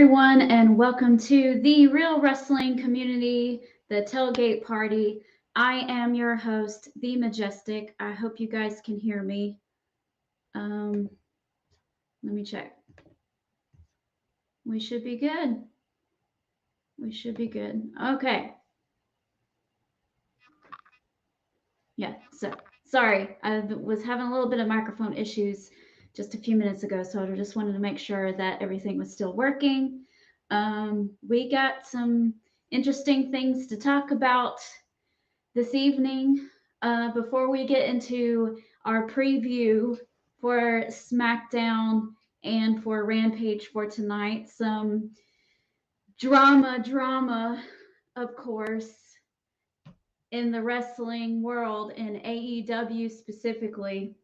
everyone, and welcome to the Real Wrestling Community, the Tailgate Party. I am your host, The Majestic. I hope you guys can hear me. Let me check. We should be good. We should be good. Okay. Yeah, so sorry. I was having a little bit of microphone issues just a few minutes ago, so I just wanted to make sure that everything was still working. We got some interesting things to talk about this evening. Before we get into our preview for SmackDown and for Rampage for tonight, some drama, of course, in the wrestling world, in AEW specifically.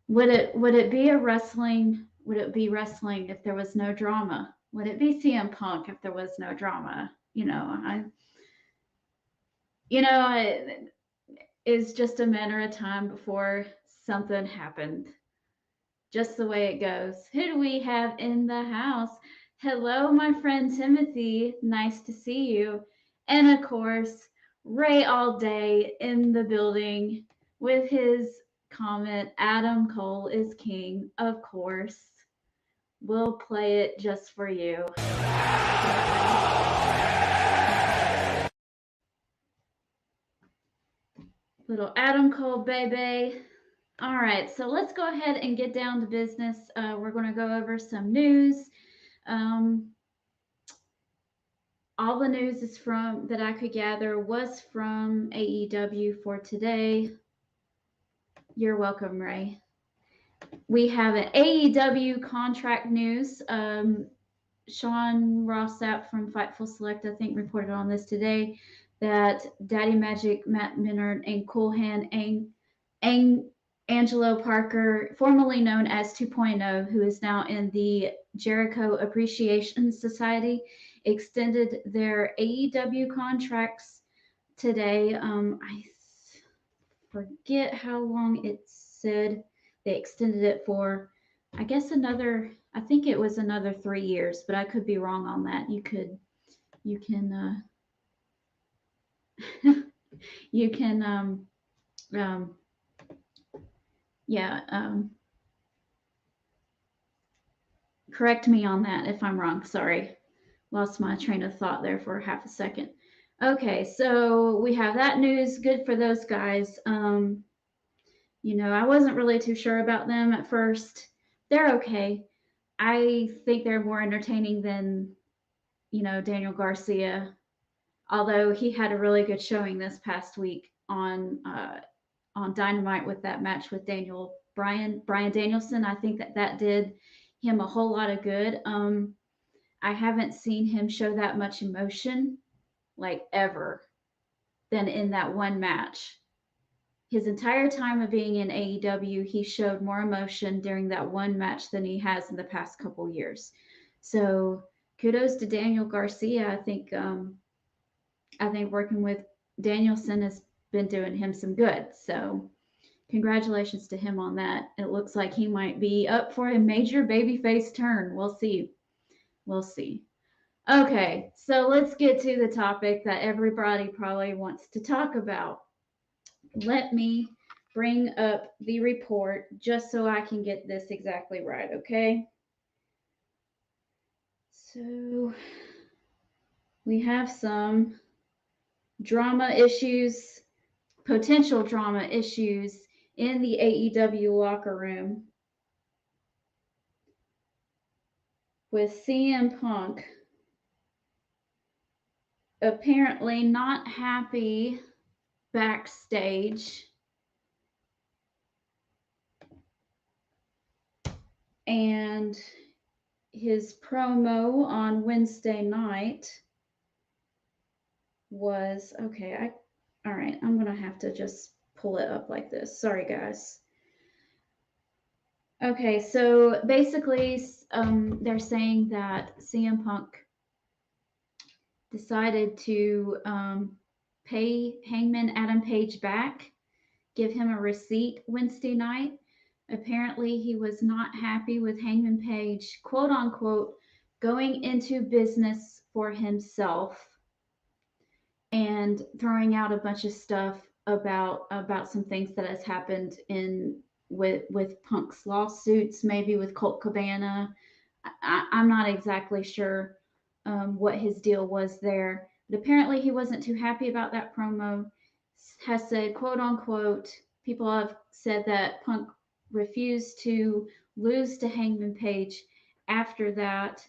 Would it be wrestling if there was no drama? Would it be CM Punk if there was no drama? It's just a matter of time before something happened. Just the way it goes. Who do we have in the house? Hello, my friend Timothy. Nice to see you. And of course, Ray All Day in the building with his comment, Adam Cole is king. Of course. We'll play it just for you. Little Adam Cole, baby. All right, so let's go ahead and get down to business. We're going to go over some news. All the news is that I could gather was from AEW for today. You're welcome, Ray. We have an AEW contract news. Sean Rossap from Fightful Select, I think, reported on this today that Daddy Magic, Matt Menard, and Cool Hand Angelo Parker, formerly known as 2.0, who is now in the Jericho Appreciation Society, extended their AEW contracts today. I forget how long it said. They extended it for, I guess, I think it was another 3 years, but I could be wrong on that. You can correct me on that if I'm wrong. Sorry. Lost my train of thought there for half a second. Okay, so we have that news. Good for those guys. I wasn't really too sure about them at first. They're okay. I think they're more entertaining than, Daniel Garcia, although he had a really good showing this past week on Dynamite with that match with Brian Danielson. I think that did him a whole lot of good. I haven't seen him show that much emotion, like ever, than in that one match. His entire time of being in AEW, he showed more emotion during that one match than he has in the past couple years. So kudos to Daniel Garcia. I think working with Danielson has been doing him some good. So congratulations to him on that. It looks like he might be up for a major babyface turn. We'll see. Okay, so let's get to the topic that everybody probably wants to talk about. Let me bring up the report just so I can get this exactly right, okay? So we have some potential drama issues in the AEW locker room with CM Punk apparently not happy backstage, and his promo on Wednesday night was okay. All right, I'm gonna have to just pull it up like this. Sorry, guys. Okay, so basically, they're saying that CM Punk decided to pay Hangman Adam Page back, give him a receipt Wednesday night. Apparently, he was not happy with Hangman Page, quote unquote, going into business for himself and throwing out a bunch of stuff about some things that has happened in with Punk's lawsuits, maybe with Colt Cabana. I'm not exactly sure what his deal was there, but apparently he wasn't too happy about that promo. Has said, quote unquote, people have said that Punk refused to lose to Hangman Page after that,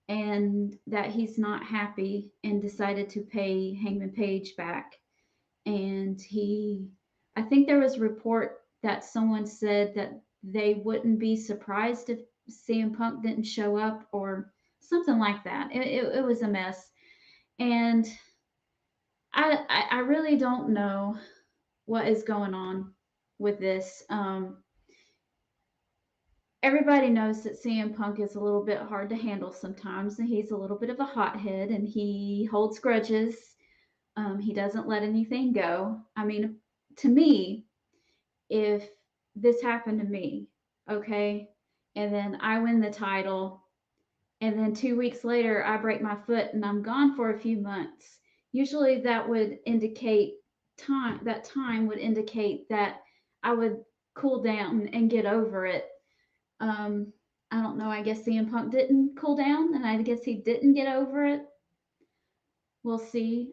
and that he's not happy and decided to pay Hangman Page back. And I think there was a report that someone said that they wouldn't be surprised if CM Punk didn't show up or something like that. It was a mess. And I really don't know what is going on with this. Everybody knows that CM Punk is a little bit hard to handle sometimes, and he's a little bit of a hothead, and he holds grudges. He doesn't let anything go. I mean, to me, if this happened to me, okay, and then I win the title, and then 2 weeks later I break my foot and I'm gone for a few months, usually that would indicate time would indicate that I would cool down and get over it. um, I don't know. I guess CM Punk didn't cool down, and I guess he didn't get over it. We'll see.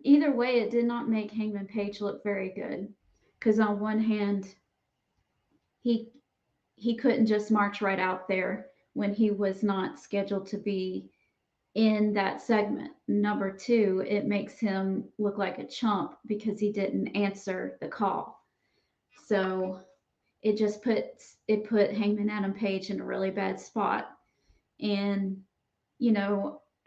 Either way, it did not make Hangman Page look very good, because on one hand, he he couldn't just march right out there when he was not scheduled to be in that segment. Number two, it makes him look like a chump because he didn't answer the call. So it put Hangman Adam Page in a really bad spot. And,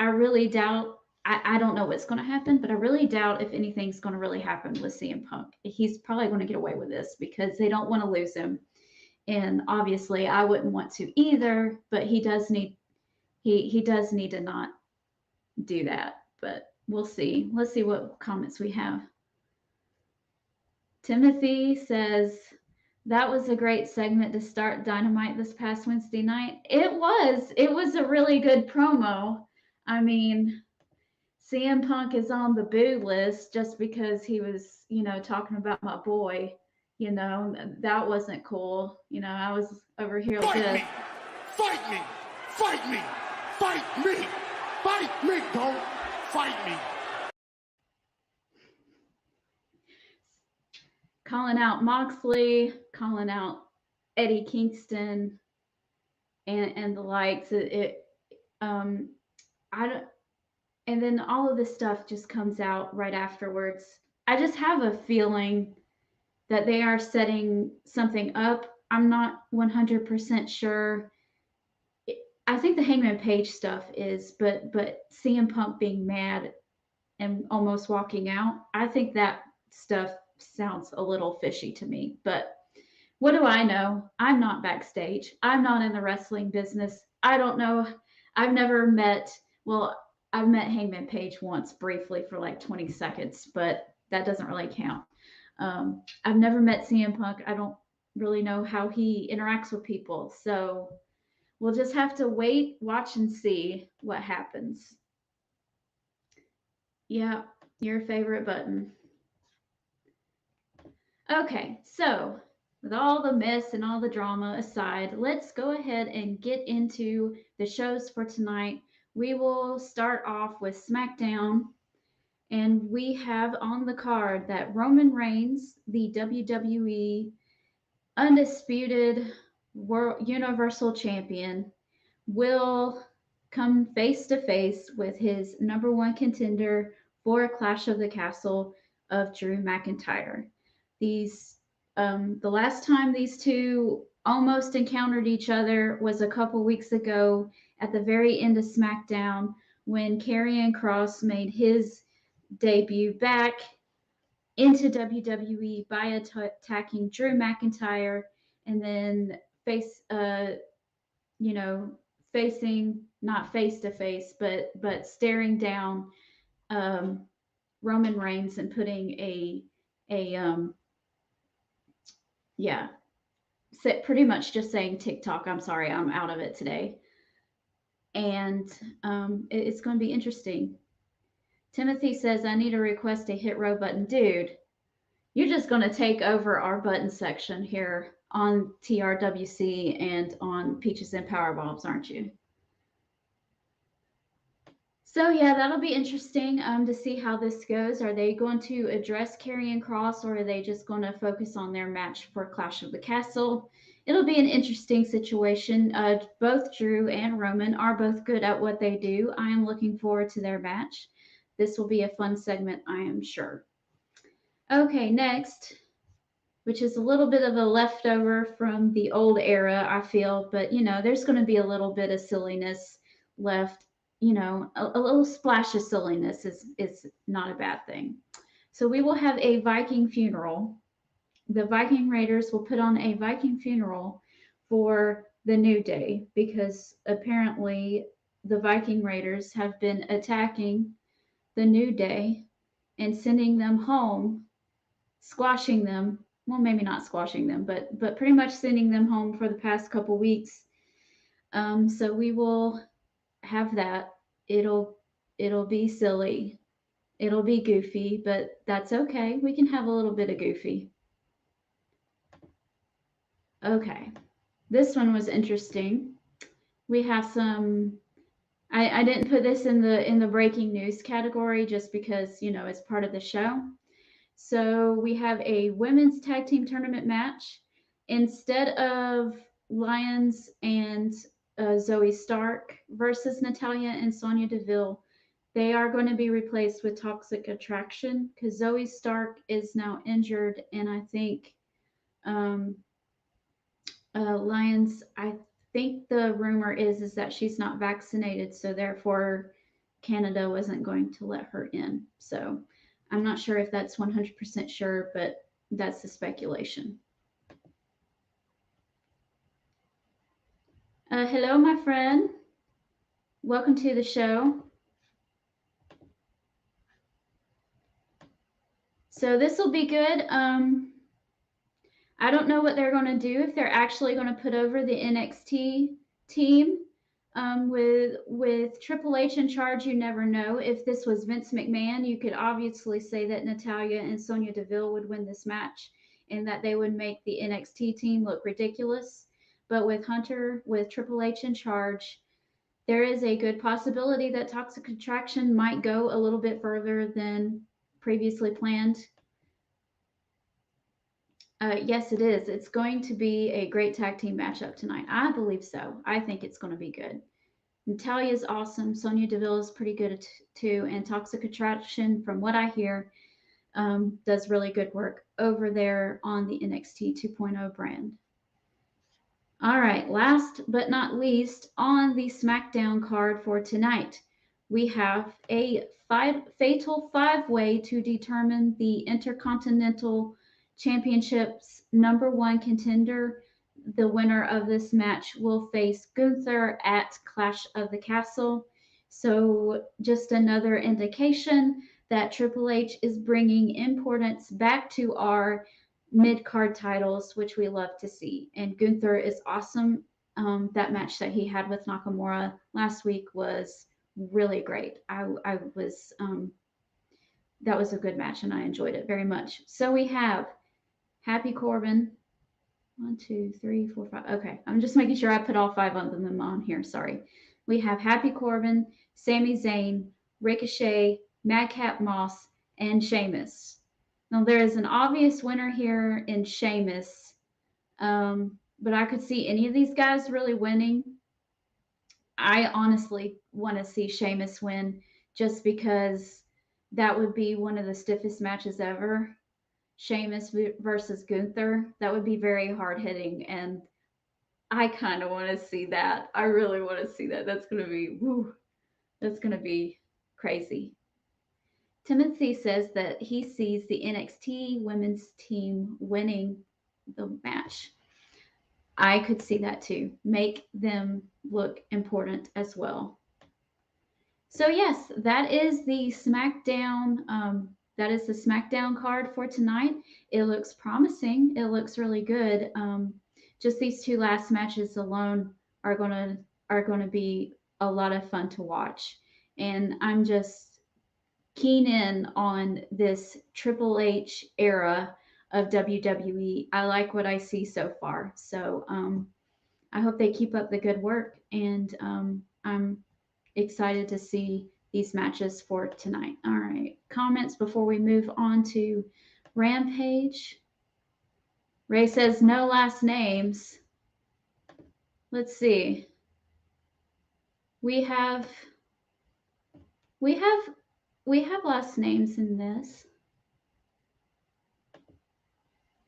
I really doubt, I don't know what's going to happen, but I really doubt if anything's going to really happen with CM Punk. He's probably going to get away with this because they don't want to lose him. And obviously I wouldn't want to either, but he does need, he does need to not do that, but we'll see. Let's see what comments we have. Timothy says, that was a great segment to start Dynamite this past Wednesday night. It was. It was a really good promo. I mean, CM Punk is on the boo list just because he was, talking about my boy. That wasn't cool. I was over here like this. Fight me! Fight me! Fight me! Fight me! Don't fight me! Calling out Moxley, calling out Eddie Kingston, and the likes. I don't, and then all of this stuff just comes out right afterwards. I just have a feeling that they are setting something up. I'm not 100% sure. I think the Hangman Page stuff is, but CM Punk being mad and almost walking out, I think that stuff sounds a little fishy to me. But what do I know? I'm not backstage. I'm not in the wrestling business. I don't know. I've never met, well, I've met Hangman Page once briefly for like 20 seconds, but that doesn't really count. I've never met CM Punk. I don't really know how he interacts with people. So we'll just have to wait, watch, and see what happens. Yeah, your favorite button. Okay, so with all the mess and all the drama aside, let's go ahead and get into the shows for tonight. We will start off with SmackDown, and we have on the card that Roman Reigns, the WWE undisputed World Universal Champion, will come face to face with his number one contender for Clash of the Castle of Drew McIntyre. The last time these two almost encountered each other was a couple weeks ago at the very end of SmackDown when Karrion Kross made his debut back into WWE by attacking Drew McIntyre and then facing not face to face, but staring down Roman Reigns and putting pretty much just saying TikTok. I'm sorry, I'm out of it today. and it's going to be interesting. Timothy says, I need to request a hit row button. Dude, you're just going to take over our button section here on TRWC and on Peaches and Power Bombs, aren't you? So yeah, that'll be interesting to see how this goes. Are they going to address Karrion Kross, or are they just going to focus on their match for Clash of the Castle? It'll be an interesting situation. Both Drew and Roman are both good at what they do. I am looking forward to their match. This will be a fun segment, I am sure. Okay, next, which is a little bit of a leftover from the old era, I feel, but you know, there's going to be a little bit of silliness left. You know, a little splash of silliness is not a bad thing. So we will have a Viking funeral. The Viking Raiders will put on a Viking funeral for the New Day because apparently the Viking Raiders have been attacking the New Day and sending them home, squashing them. Well, maybe not squashing them, but pretty much sending them home for the past couple weeks. So we will have that. It'll be silly. It'll be goofy, but that's okay. We can have a little bit of goofy. Okay. This one was interesting. We have some I didn't put this in the breaking news category just because, you know, it's part of the show. So we have a women's tag team tournament match. Instead of Lions and Zoe Stark versus Natalia and Sonya Deville, they are going to be replaced with Toxic Attraction because Zoe Stark is now injured, and I think um, Lions. I think the rumor is that she's not vaccinated, so therefore Canada wasn't going to let her in. So I'm not sure if that's 100% sure, but that's the speculation. Hello, my friend. Welcome to the show. So this will be good. I don't know what they're going to do, if they're actually going to put over the NXT team with Triple H in charge. You never know. If this was Vince McMahon, you could obviously say that Natalia and Sonya Deville would win this match and that they would make the NXT team look ridiculous. But with Hunter, with Triple H in charge, there is a good possibility that Toxic Attraction might go a little bit further than previously planned. Yes, it is. It's going to be a great tag team matchup tonight. I believe so. I think it's going to be good. Natalia is awesome. Sonya Deville is pretty good too. And Toxic Attraction, from what I hear, does really good work over there on the NXT 2.0 brand. All right, last but not least, on the SmackDown card for tonight, we have a fatal five-way to determine the Intercontinental Championship's #1 contender. The winner of this match will face Gunther at Clash of the Castle. So just another indication that Triple H is bringing importance back to our mid-card titles, which we love to see. And Gunther is awesome. That match that he had with Nakamura last week was really great. I was that was a good match, and I enjoyed it very much. So we have Happy Corbin. 1, 2, 3, 4, 5. Okay, I'm just making sure I put all 5 of them on here. Sorry. We have Happy Corbin, Sami Zayn, Ricochet, Madcap Moss, and Sheamus. Now there is an obvious winner here in Sheamus, but I could see any of these guys really winning. I honestly want to see Sheamus win just because that would be one of the stiffest matches ever. Sheamus versus Gunther. That would be very hard hitting, and I kind of want to see that. I really want to see that. That's gonna be woo. That's gonna be crazy. Timothy says that he sees the NXT women's team winning the match. I could see that too. Make them look important as well. So yes, that is the SmackDown. That is the SmackDown card for tonight. It looks promising. It looks really good. Just these 2 last matches alone are gonna be a lot of fun to watch. And I'm just keen in on this Triple H era of WWE. I like what I see so far. So I hope they keep up the good work. And I'm excited to see these matches for tonight. All right. Comments before we move on to Rampage. Ray says no last names. Let's see. We have we have last names in this.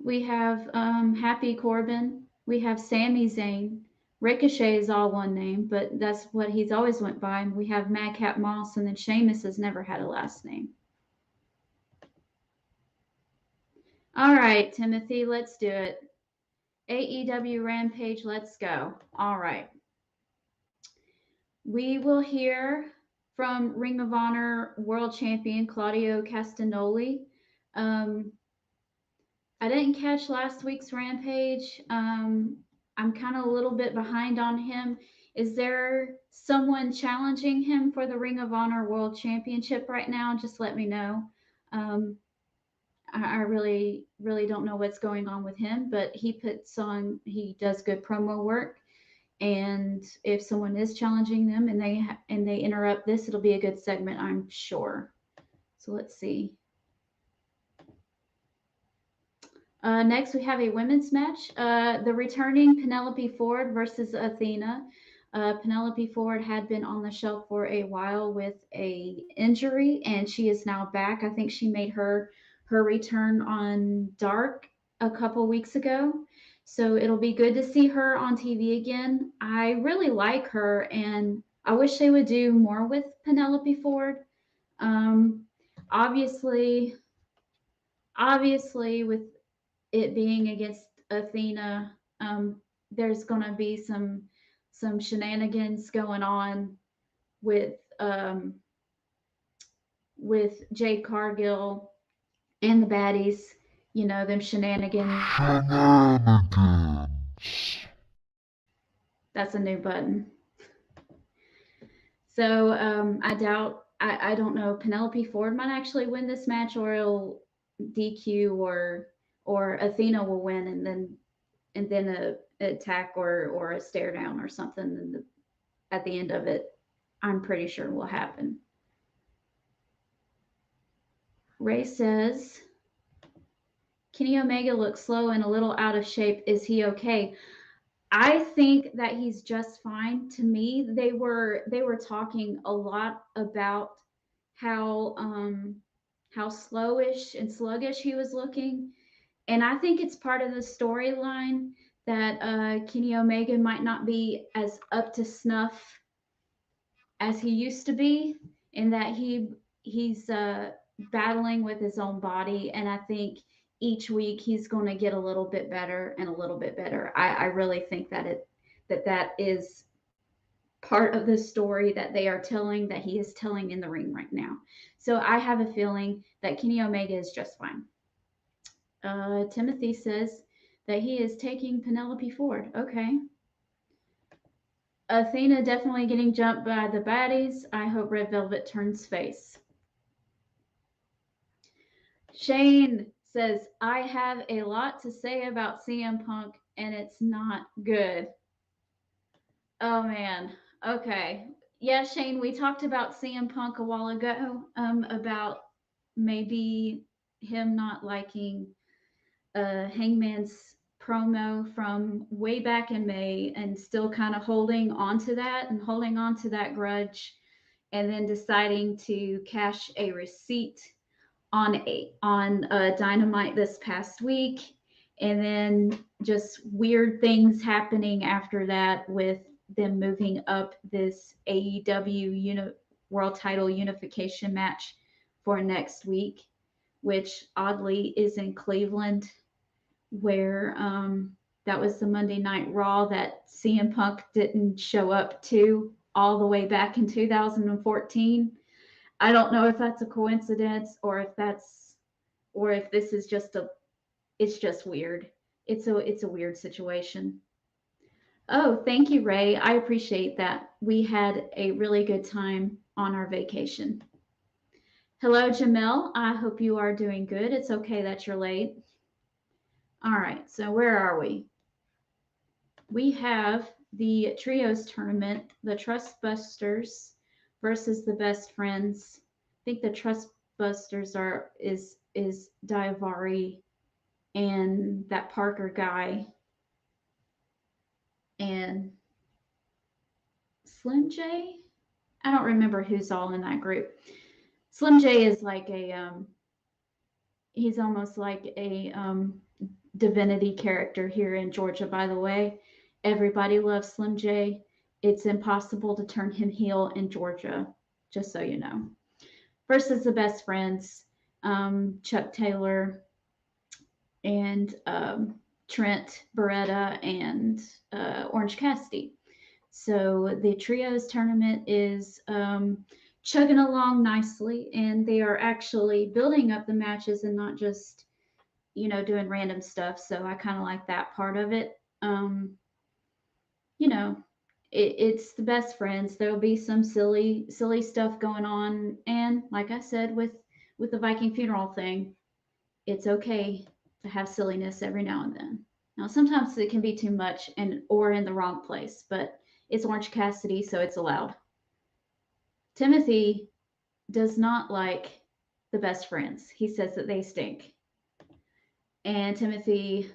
We have Happy Corbin. We have Sami Zayn. Ricochet is all one name, but that's what he's always went by. We have Madcap Moss, and then Sheamus has never had a last name. All right, Timothy, let's do it. AEW Rampage, let's go. All right. We will hear from Ring of Honor World Champion Claudio Castagnoli. I didn't catch last week's Rampage. I'm kind of a little bit behind on him. Is there someone challenging him for the Ring of Honor World Championship right now? Just let me know. I really, really don't know what's going on with him, but he does good promo work. And if someone is challenging them and they interrupt this, it'll be a good segment, I'm sure. So let's see. Next, we have a women's match. The returning Penelope Ford versus Athena. Penelope Ford had been on the shelf for a while with a injury, and she is now back. I think she made her return on Dark a couple weeks ago. So it'll be good to see her on TV again. I really like her, and I wish they would do more with Penelope Ford. Obviously, with it being against Athena, there's going to be some shenanigans going on with Jade Cargill and the baddies. You know, them shenanigans. That's a new button. So I don't know. Penelope Ford might actually win this match, or it'll DQ, or Athena will win, and then a attack or a stare down or something at the end of it. I'm pretty sure will happen. Ray says Kenny Omega looks slow and a little out of shape. Is he okay? I think that he's just fine. To me, they were talking a lot about how slowish and sluggish he was looking, and I think it's part of the storyline that Kenny Omega might not be as up to snuff as he used to be, and that he's battling with his own body, and I think each week he's going to get a little bit better and a little bit better. I really think that that is part of the story that they are telling, that he is telling in the ring right now. So I have a feeling that Kenny Omega is just fine. Timothy says that he is taking Penelope Ford. Okay. Athena definitely getting jumped by the baddies. I hope Red Velvet turns face. Shane says, I have a lot to say about CM Punk, and it's not good. Oh, man. Okay. Yeah, Shane, we talked about CM Punk a while ago, about maybe him not liking Hangman's promo from way back in May, and still kind of holding on to that grudge, and then deciding to cash a receipt on Dynamite this past week, and then just weird things happening after that with them moving up this AEW World Title Unification match for next week, which oddly is in Cleveland, where that was the Monday Night Raw that CM Punk didn't show up to all the way back in 2014. I don't know if that's a coincidence, or if this is just it's just weird. It's a weird situation. Oh, thank you, Ray. I appreciate that. We had a really good time on our vacation. Hello, Jamel. I hope you are doing good. It's okay that you're late. All right, so where are we? We have the trios tournament, the Trust Busters versus the Best Friends. I think the Trust Busters is Daivari and that Parker guy and Slim J. I don't remember who's all in that group. Slim J is like he's almost like a divinity character here in Georgia, by the way. Everybody loves Slim J. It's impossible to turn him heel in Georgia, just so you know. Versus the Best Friends, Chuck Taylor and Trent Beretta and Orange Cassidy. So the trios tournament is chugging along nicely, and they are actually building up the matches and not just, doing random stuff. So I kind of like that part of it. You know, it's the Best Friends. There'll be some silly stuff going on, and like I said, with the Viking funeral thing, it's okay to have silliness every now and then. Now, sometimes it can be too much or in the wrong place, but it's Orange Cassidy, so it's allowed. Timothy does not like the Best Friends. He says that they stink. And Timothy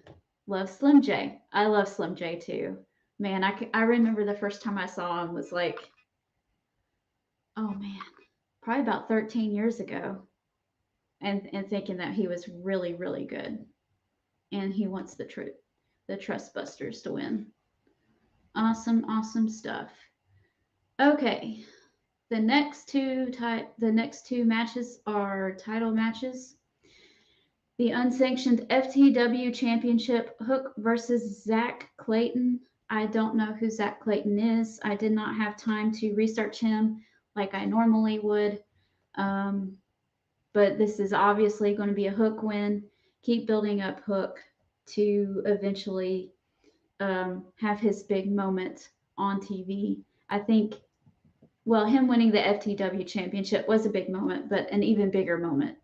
loves Slim J. I love Slim J too. Man, I remember the first time I saw him was like, oh man, probably about 13 years ago. And thinking that he was really, really good. And he wants the Trust Busters to win. Awesome, awesome stuff. Okay, the next two matches are title matches. The unsanctioned FTW Championship, Hook versus Zach Clayton. I don't know who Zach Clayton is. I did not have time to research him like I normally would. But this is obviously going to be a Hook win. Keep building up Hook to eventually have his big moment on TV. I think, well, him winning the FTW Championship was a big moment, but an even bigger moment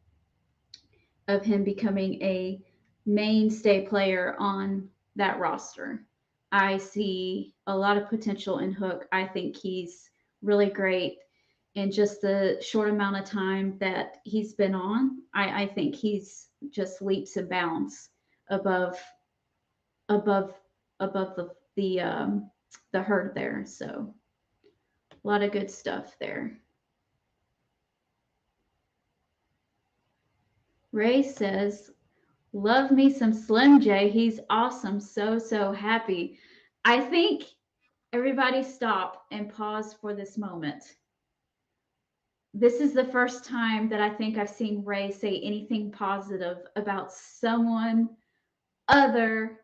of him becoming a mainstay player on that roster. I see a lot of potential in Hook. I think he's really great in just the short amount of time that he's been on. I think he's just leaps and bounds above above above the herd there. So a lot of good stuff there. Ray says, love me some Slim J. He's awesome. So happy. I think everybody stop and pause for this moment. This is the first time that I think I've seen Ray say anything positive about someone other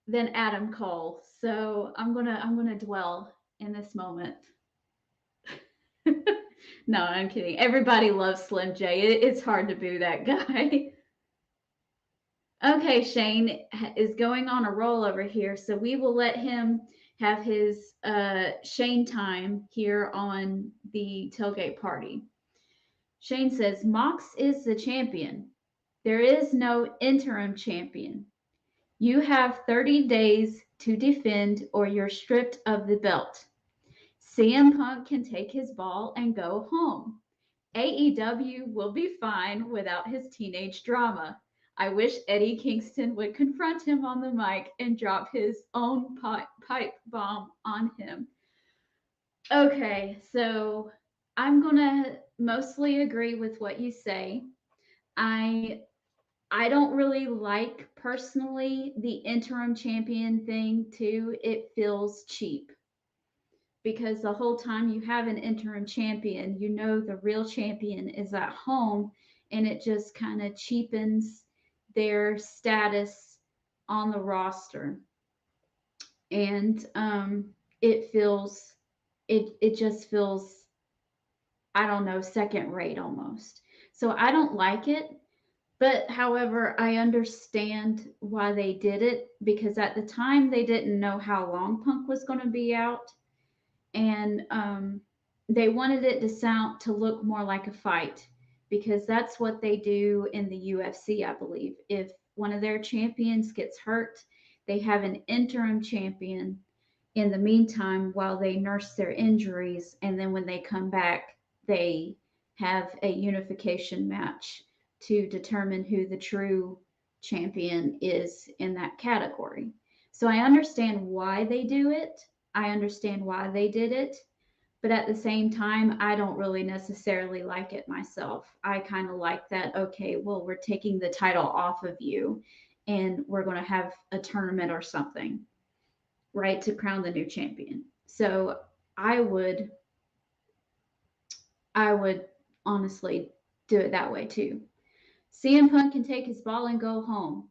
than Adam Cole. So I'm gonna dwell in this moment. No, I'm kidding. Everybody loves Slim J. It's hard to boo that guy. Okay, Shane is going on a roll over here, so we will let him have his Shane time here on the tailgate party. Shane says, Mox is the champion. There is no interim champion. You have 30 days to defend or you're stripped of the belt. CM Punk can take his ball and go home. AEW will be fine without his teenage drama. I wish Eddie Kingston would confront him on the mic and drop his own pipe bomb on him. Okay, so I'm going to mostly agree with what you say. I don't really like personally the interim champion thing too. It feels cheap because the whole time you have an interim champion, the real champion is at home, and it just kind of cheapens their status on the roster. And it just feels, I don't know, second rate almost. So I don't like it. But however, I understand why they did it, because at the time they didn't know how long Punk was going to be out, and they wanted it to look more like a fight, because that's what they do in the UFC, I believe. If one of their champions gets hurt, they have an interim champion in the meantime while they nurse their injuries, and then when they come back, they have a unification match to determine who the true champion is in that category. So I understand why they do it. I understand why they did it, but at the same time, I don't really necessarily like it myself. I kind of like that, okay, well, we're taking the title off of you and we're going to have a tournament or something, right, to crown the new champion. So I would I would honestly do it that way too. CM Punk can take his ball and go home.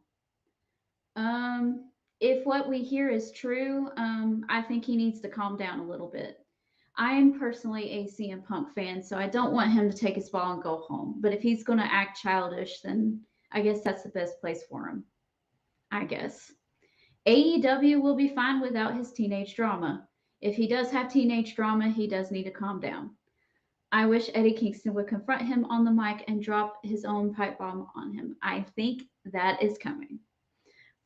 Um, if what we hear is true, I think he needs to calm down a little bit. I'm personally a CM Punk fan, so I don't want him to take his ball and go home. But if he's going to act childish, then I guess that's the best place for him. I guess. AEW will be fine without his teenage drama. If he does have teenage drama, he does need to calm down. I wish Eddie Kingston would confront him on the mic and drop his own pipe bomb on him. I think that is coming.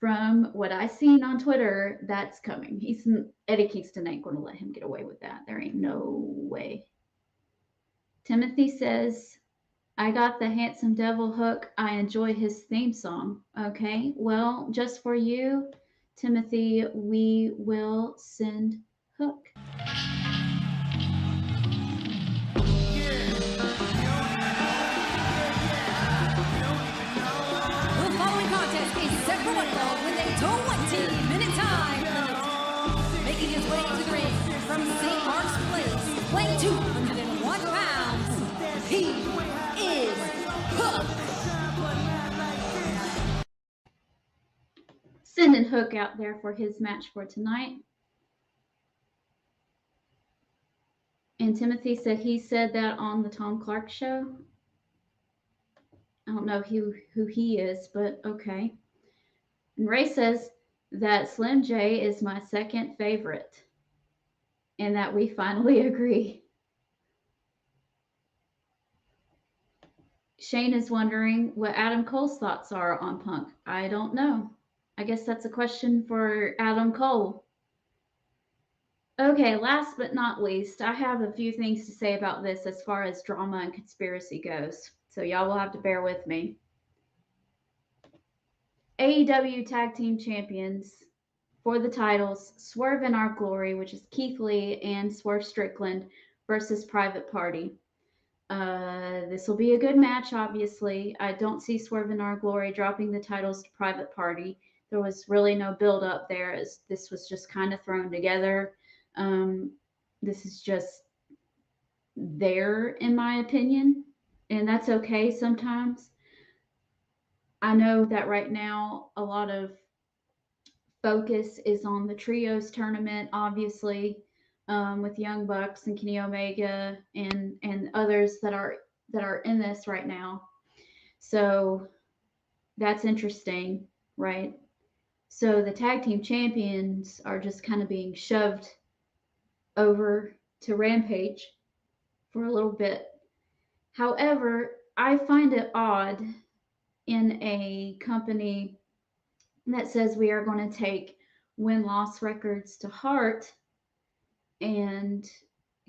From what I seen on Twitter, that's coming. Eddie Kingston ain't going to let him get away with that. There ain't no way. Timothy says, I got the Handsome Devil hook. I enjoy his theme song. Okay, well, just for you, Timothy, we will send hook. The following contest is set for one fall with a 20-minute time limit. Making his way to the ring from St. Mark's Place, weighing 201 pounds, he is Hook. Sending Hook out there for his match for tonight. And Timothy said he said that on the Tom Clark show. I don't know who he is, but okay. And Ray says that Slim J is my second favorite, and that we finally agree. Shane is wondering what Adam Cole's thoughts are on Punk. I don't know. I guess that's a question for Adam Cole. Okay, last but not least, I have a few things to say about this as far as drama and conspiracy goes. So y'all will have to bear with me. AEW Tag Team Champions for the titles, Swerve in Our Glory, which is Keith Lee and Swerve Strickland versus Private Party. This will be a good match, obviously. I don't see Swerve in Our Glory dropping the titles to Private Party. There was really no build up there, as this was just kind of thrown together. This is just there, in my opinion, and that's okay sometimes. I know that right now a lot of focus is on the trios tournament, obviously, with Young Bucks and Kenny Omega and others that are in this right now. So that's interesting, right? So the tag team champions are just kind of being shoved over to Rampage for a little bit. However, I find it odd in a company that says we are going to take win-loss records to heart and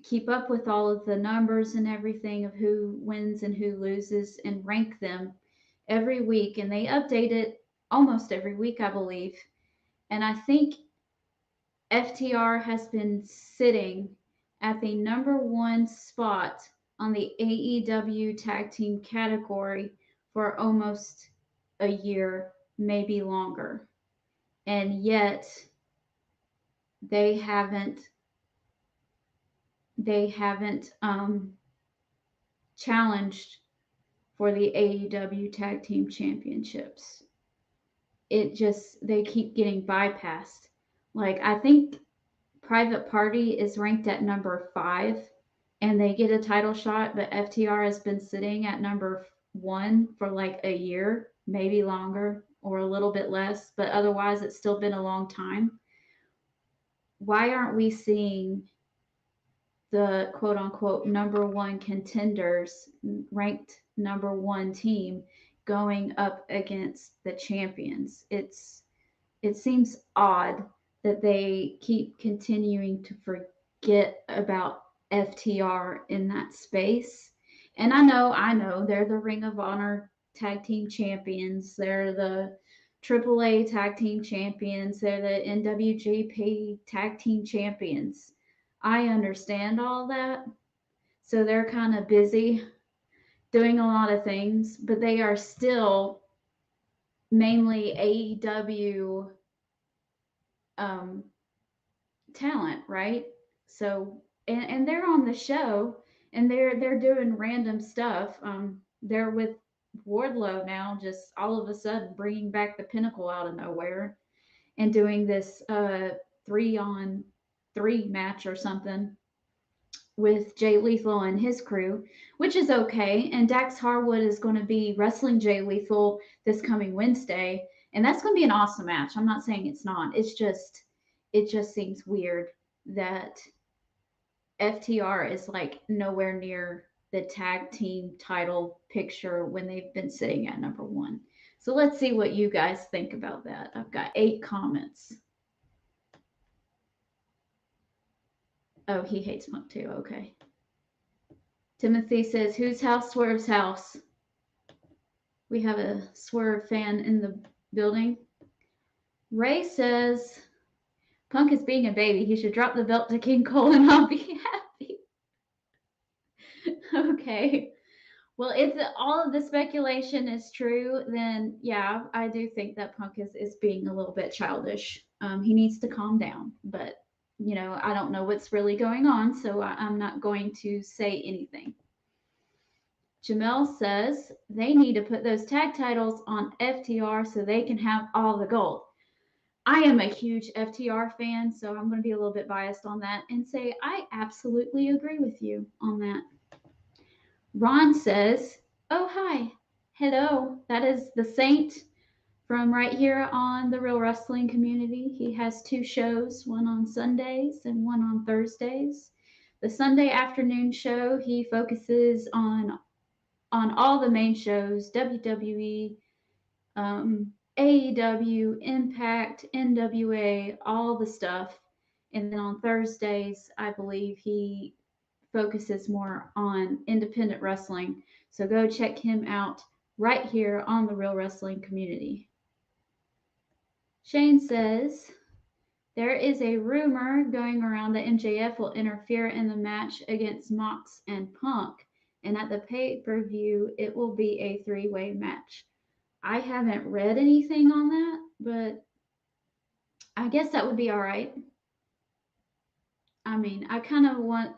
keep up with all of the numbers and everything of who wins and who loses and rank them every week. And they update it almost every week, I believe. And I think FTR has been sitting at the number one spot on the AEW tag team category for almost a year, maybe longer. And yet they haven't challenged for the AEW tag team championships. They keep getting bypassed. Like, I think Private Party is ranked at number 5 and they get a title shot, but FTR has been sitting at number one for like a year, maybe longer or a little bit less, but otherwise it's still been a long time. Why aren't we seeing the quote unquote number one contenders, ranked number one team, going up against the champions? It seems odd that they keep continuing to forget about FTR in that space. And I know they're the Ring of Honor tag team champions. They're the AAA tag team champions. They're the NWGP tag team champions. I understand all that. So they're kind of busy doing a lot of things, but they are still mainly AEW um, talent, right? So and they're on the show and they're doing random stuff. They're with Wardlow now, just all of a sudden bringing back the Pinnacle out of nowhere and doing this 3-on-3 match or something with Jay Lethal and his crew, which is okay. And Dax Harwood is going to be wrestling Jay Lethal this coming Wednesday, and that's going to be an awesome match. I'm not saying it's not. It just seems weird that FTR is like nowhere near the tag team title picture when they've been sitting at number one. So let's see what you guys think about that. I've got 8 comments. Oh, he hates Punk too. Okay. Timothy says, whose house? Swerve's house. We have a Swerve fan in the building. Ray says, Punk is being a baby. He should drop the belt to King Cole and I'll be happy. Okay. Well, if all of the speculation is true, then yeah, I do think that Punk is being a little bit childish. He needs to calm down, but I don't know what's really going on, so I'm not going to say anything. Jamel says they need to put those tag titles on FTR so they can have all the gold. I am a huge FTR fan, so I'm going to be a little bit biased on that and say I absolutely agree with you on that. Ron says, oh, hi. Hello. That is the Saint from right here on the Real Wrestling Community. He has 2 shows, one on Sundays and one on Thursdays. The Sunday afternoon show, he focuses on all the main shows, WWE, AEW, Impact, NWA, all the stuff. And then on Thursdays, I believe he focuses more on independent wrestling. So go check him out right here on the Real Wrestling Community. Shane says, there is a rumor going around that MJF will interfere in the match against Mox and Punk, and at the pay-per-view, it will be a 3-way match. I haven't read anything on that, but I guess that would be all right. I mean, I kind of want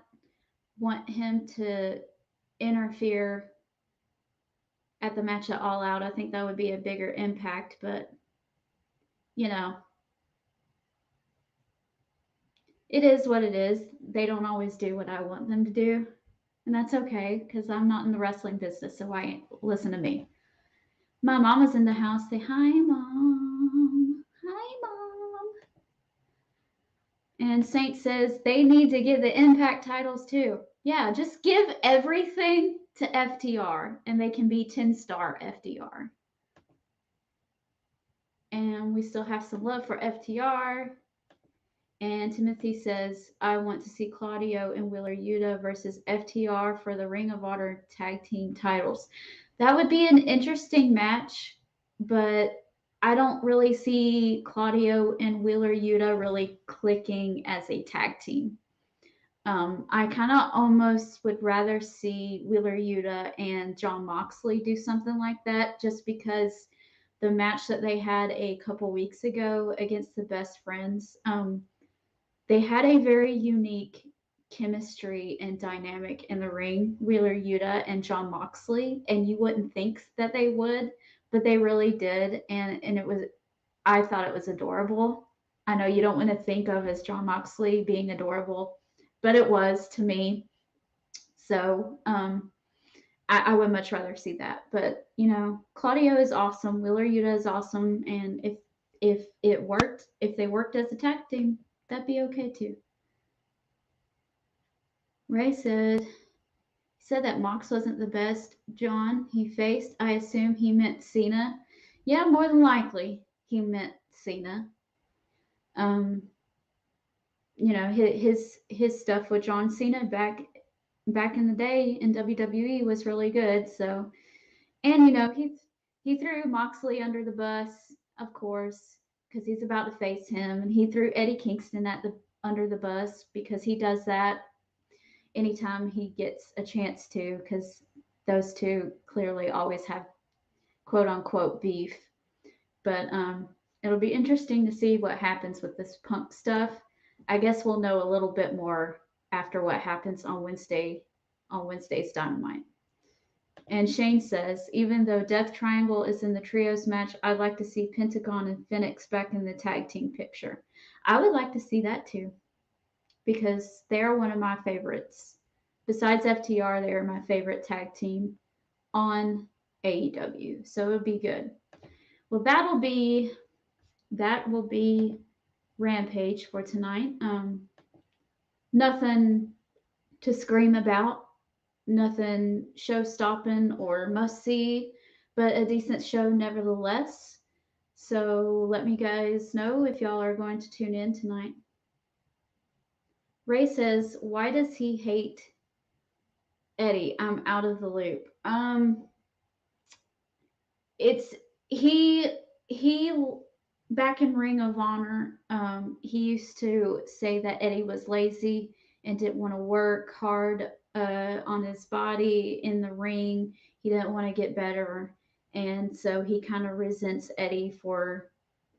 him to interfere at the match at All Out. I think that would be a bigger impact, but it is what it is. They don't always do what I want them to do, and that's okay because I'm not in the wrestling business, so why listen to me? My mama's in the house. Say hi, Mom. Hi, Mom. And Saint says they need to give the Impact titles too. Yeah, just give everything to FTR and they can be 10-star FTR. And we still have some love for FTR. And Timothy says, I want to see Claudio and Wheeler Yuta versus FTR for the Ring of Honor tag team titles. That would be an interesting match, but I don't really see Claudio and Wheeler Yuta really clicking as a tag team. I kind of almost would rather see Wheeler Yuta and Jon Moxley do something like that, just because the match that they had a couple weeks ago against the Best Friends, they had a very unique chemistry and dynamic in the ring, Wheeler Yuta and Jon Moxley, and you wouldn't think that they would, but they really did, and I thought it was adorable. I know you don't want to think of as Jon Moxley being adorable, but it was to me. So I would much rather see that. But you know, Claudio is awesome. Wheeler Yuta is awesome, and if it worked, if they worked as a tag team, that'd be okay too. Ray said that Mox wasn't the best John he faced. I assume he meant Cena. Yeah, more than likely he meant Cena. Um, you know, his stuff with John Cena back in the day in WWE was really good. So, and you know, he threw Moxley under the bus, of course, because he's about to face him, and he threw Eddie Kingston under the bus because he does that anytime he gets a chance to, because those two clearly always have quote unquote beef. But it'll be interesting to see what happens with this Punk stuff. I guess we'll know a little bit more after what happens on Wednesday's Dynamite. And Shane says, even though Death Triangle is in the trios match, I'd like to see Pentagon and Phoenix back in the tag team picture. I would like to see that too, because they're one of my favorites. Besides FTR, they're my favorite tag team on AEW. So it'll be good. Well, that will be Rampage for tonight. Nothing to scream about, nothing show-stopping or must-see, but a decent show nevertheless. So let me guys know if y'all are going to tune in tonight. Ray says, why does he hate Eddie? I'm out of the loop. It's he back in Ring of Honor, he used to say that Eddie was lazy and didn't want to work hard on his body in the ring. He didn't want to get better, and so he kind of resents Eddie for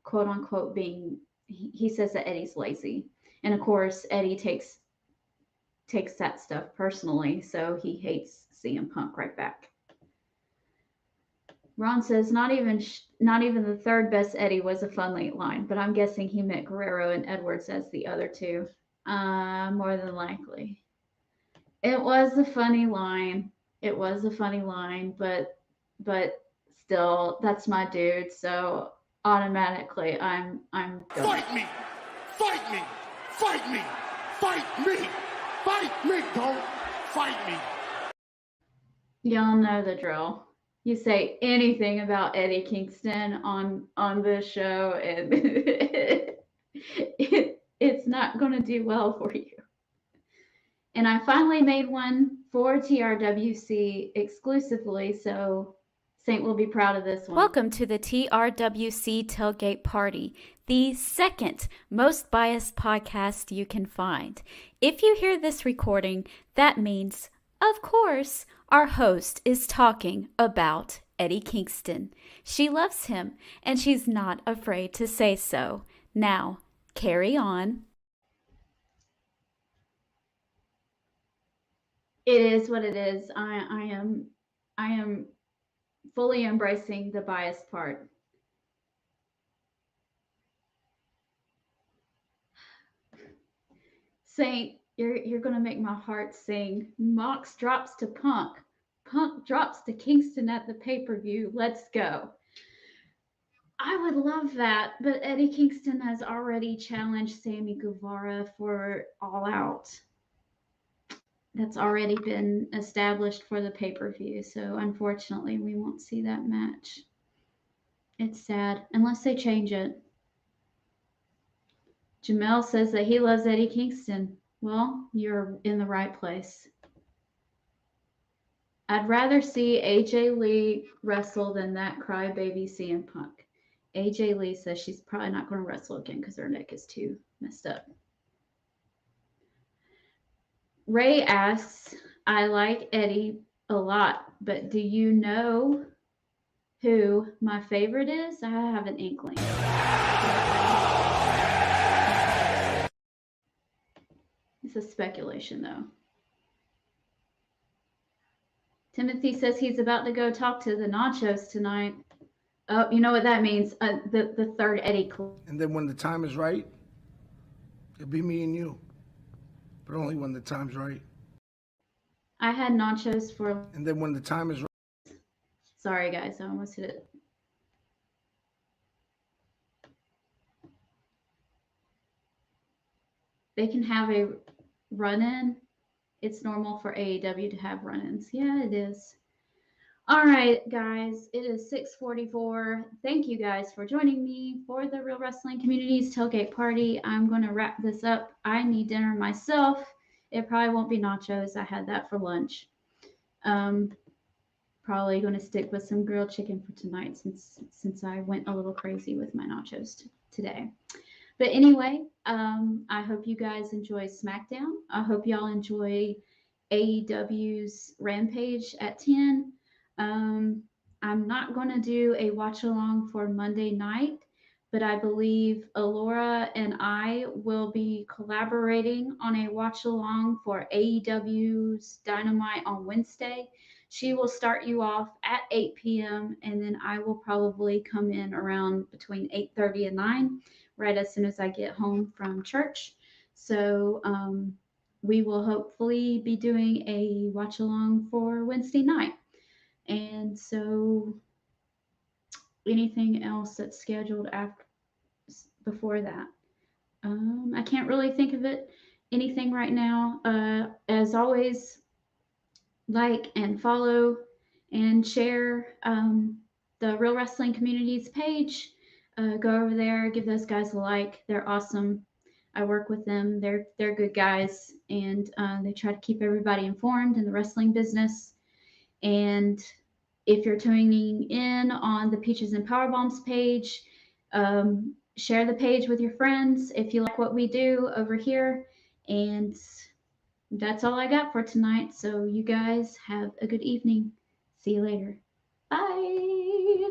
quote unquote being. He says that Eddie's lazy, and of course Eddie takes that stuff personally, so he hates CM Punk right back. Ron says not even the third best Eddie was a fun late line, but I'm guessing he meant Guerrero and Edwards as the other two. More than likely. It was a funny line. But still, that's my dude. So automatically, I'm. Fight me, fight me, fight me, fight me, fight me. Don't fight me. Y'all know the drill. You say anything about Eddie Kingston on this show, and it's not going to do well for you. And I finally made one for TRWC exclusively, so Saint will be proud of this one. Welcome to the TRWC Tailgate Party, the second most biased podcast you can find. If you hear this recording, that means, of course, our host is talking about Eddie Kingston. She loves him, and she's not afraid to say so. Now, carry on. It is what it is. I am fully embracing the biased part. Saint, you're gonna make my heart sing. Mox drops to Punk. Punk drops to Kingston at the pay-per-view. Let's go. I would love that, but Eddie Kingston has already challenged Sammy Guevara for All Out. That's already been established for the pay-per-view, so unfortunately we won't see that match. It's sad, unless they change it. Jamel says that he loves Eddie Kingston. Well, you're in the right place. I'd rather see AJ Lee wrestle than that crybaby CM Punk. AJ Lee says she's probably not going to wrestle again because her neck is too messed up. Ray asks, I like Eddie a lot, but do you know who my favorite is? I have an inkling. It's a speculation, though. Timothy says he's about to go talk to the Nachos tonight. Oh, you know what that means? The third Eddie. And then when the time is right, it'll be me and you. But only when the time's right. I had nachos for. And then when the time is right. Sorry, guys, I almost hit it. They can have a run-in. It's normal for AEW to have run-ins. Yeah, it is. All right, guys, it is 6:44. Thank you guys for joining me for the Real Wrestling Community's tailgate party. I'm going to wrap this up. I need dinner myself. It probably won't be nachos. I had that for lunch. Probably going to stick with some grilled chicken for tonight since I went a little crazy with my nachos today. But anyway, I hope you guys enjoy SmackDown. I hope y'all enjoy AEW's Rampage at 10. I'm not going to do a watch along for Monday night, but I believe Alora and I will be collaborating on a watch along for AEW's Dynamite on Wednesday. She will start you off at 8 p.m. and then I will probably come in around between 8:30 and 9 right as soon as I get home from church. So we will hopefully be doing a watch along for Wednesday night. And so anything else that's scheduled after before that, I can't really think of anything right now. As always, like and follow and share the Real Wrestling Communities page. Go over there, give those guys a like. They're awesome. I work with them. They're good guys, and they try to keep everybody informed in the wrestling business. And if you're tuning in on the Peaches and Power Bombs page, share the page with your friends if you like what we do over here. And that's all I got for tonight. So you guys have a good evening. See you later. Bye.